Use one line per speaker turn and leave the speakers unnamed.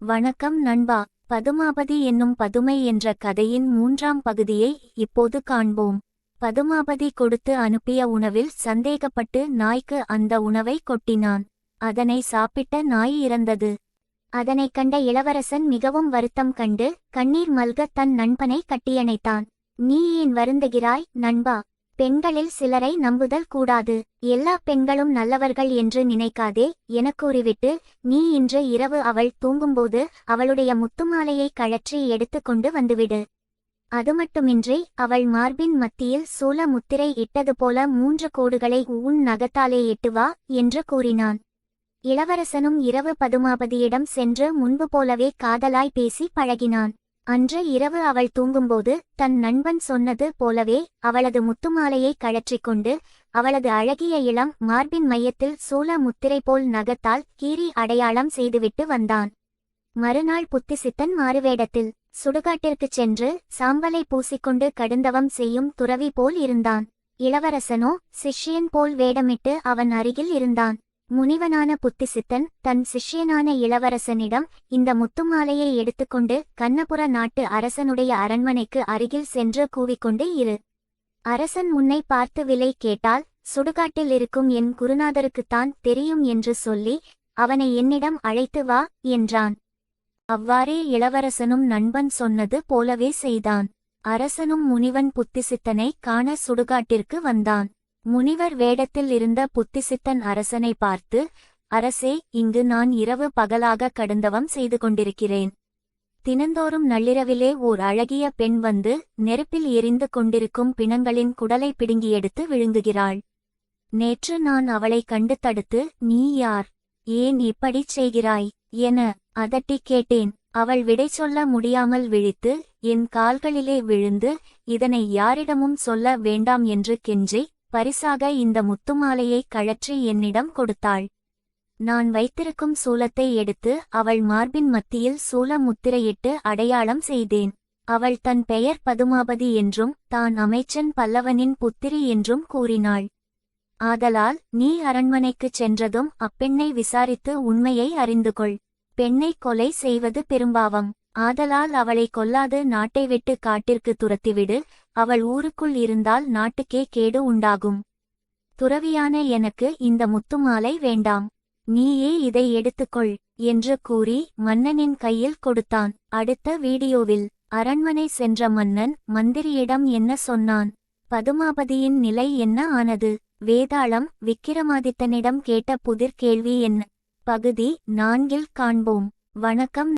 வணக்கம் நண்பா. பதுமாபதி என்னும் பதுமை என்ற கதையின் 3ஆம் பகுதியை இப்போது காண்போம். பதுமாபதி கொடுத்து அனுப்பிய உணவில் சந்தேகப்பட்டு நாய்க்கு அந்த உணவை கொட்டினான். அதனை சாப்பிட்ட நாய் இறந்தது. அதனைக் கண்ட இளவரசன் மிகவும் வருத்தம் கண்டு கண்ணீர் மல்க தன் நண்பனை கட்டியணைத்தான். நீ ஏன் வருந்துகிறாய் நண்பா? பெண்களில் சிலரை நம்புதல் கூடாது. எல்லா பெண்களும் நல்லவர்கள் என்று நினைக்காதே என கூறிவிட்டு, நீ இன்று இரவு அவள் தூங்கும்போது அவளுடைய முத்துமாலையை கழற்றி எடுத்து கொண்டு வந்துவிடு. அதுமட்டுமின்றி அவள் மார்பின் மத்தியில் சூல முத்திரை இட்டது போல 3 கோடுகளை உன் நகத்தாலே எட்டு வா என்று கூறினான். இளவரசனும் இரவு பதுமாபதியிடம் சென்று முன்பு போலவே காதலாய் பேசி பழகினான். அன்று இரவு அவள் தூங்கும்போது தன் நண்பன் சொன்னது போலவே அவளது முத்துமாலையை கழற்றிக்கொண்டு அவளது அழகிய இளம் மார்பின் மையத்தில் சூல முத்திரை போல் நகத்தால் கீறி அடையாளம் செய்துவிட்டு வந்தான். மறுநாள் புத்திசித்தன் மாறுவேடத்தில் சுடுகாட்டிற்குச் சென்று சாம்பலை பூசிக்கொண்டு கடுந்தவம் செய்யும் துறவி போல் இருந்தான். இளவரசனோ சிஷ்யன் போல் வேடமிட்டு அவன் அருகில் இருந்தான். முனிவனான புத்திசித்தன் தன் சிஷ்யனான இளவரசனிடம், இந்த முத்துமாலையை எடுத்துக்கொண்டு கண்ணபுர நாட்டு அரசனுடைய அரண்மனைக்கு அருகில் சென்று கூவிக்கொண்டு இரு. அரசன் உன்னை பார்த்து விலை கேட்டால் சுடுகாட்டில் இருக்கும் என் குருநாதருக்குத்தான் தெரியும் என்று சொல்லி அவனை என்னிடம் அழைத்து வா என்றான். அவ்வாறே இளவரசனும் நண்பன் சொன்னது போலவே செய்தான். அரசனும் முனிவன் புத்திசித்தனை காண சுடுகாட்டிற்கு வந்தான். முனிவர் வேடத்தில் இருந்த புத்திசித்தன் அரசனை பார்த்து, அரசே, இங்கு நான் இரவு பகலாக கடுந்தவம் செய்து கொண்டிருக்கிறேன். தினந்தோறும் நள்ளிரவிலே ஓர் அழகிய பெண் வந்து நெருப்பில் எரிந்து கொண்டிருக்கும் பிணங்களின் குடலை பிடுங்கி எடுத்து விழுங்குகிறாள். நேற்று நான் அவளை கண்டு தடுத்து, நீ யார், ஏன் இப்படிச் செய்கிறாய் என அதட்டிக் கேட்டேன். அவள் விடை சொல்ல முடியாமல் விழித்து என் கால்களிலே விழுந்து, இதனை யாரிடமும் சொல்ல வேண்டாம் என்று கெஞ்சி பரிசாக இந்த முத்துமாலையை கழற்றி என்னிடம் கொடுத்தாள். நான் வைத்திருக்கும் சூலத்தை எடுத்து அவள் மார்பின் மத்தியில் சூல முத்திரையிட்டு அடையாளம் செய்தேன். அவள் தன் பெயர் பதுமாபதி என்றும் தான் அமைச்சன் பல்லவனின் புத்திரி என்றும் கூறினாள். ஆதலால் நீ அரண்மனைக்குச் சென்றதும் அப்பெண்ணை விசாரித்து உண்மையை அறிந்துகொள். பெண்ணை கொலை செய்வது பெரும்பாவம். ஆதலால் அவளை கொல்லாது நாட்டை விட்டு காட்டிற்கு துரத்திவிடு. அவள் ஊருக்குள் இருந்தால் நாட்டுக்கே கேடு உண்டாகும். துறவியான எனக்கு இந்த முத்துமாலை வேண்டாம். நீயே இதை எடுத்துக்கொள் என்று கூறி மன்னனின் கையில் கொடுத்தான். அடுத்த வீடியோவில் அரண்மனை சென்ற மன்னன் மந்திரியிடம் என்ன சொன்னான்? பதுமாபதியின் நிலை என்ன ஆனது? வேதாளம் விக்கிரமாதித்தனிடம் கேட்ட புதிர் கேள்வி என்ன? பகுதி 4 காண்போம். வணக்கம்.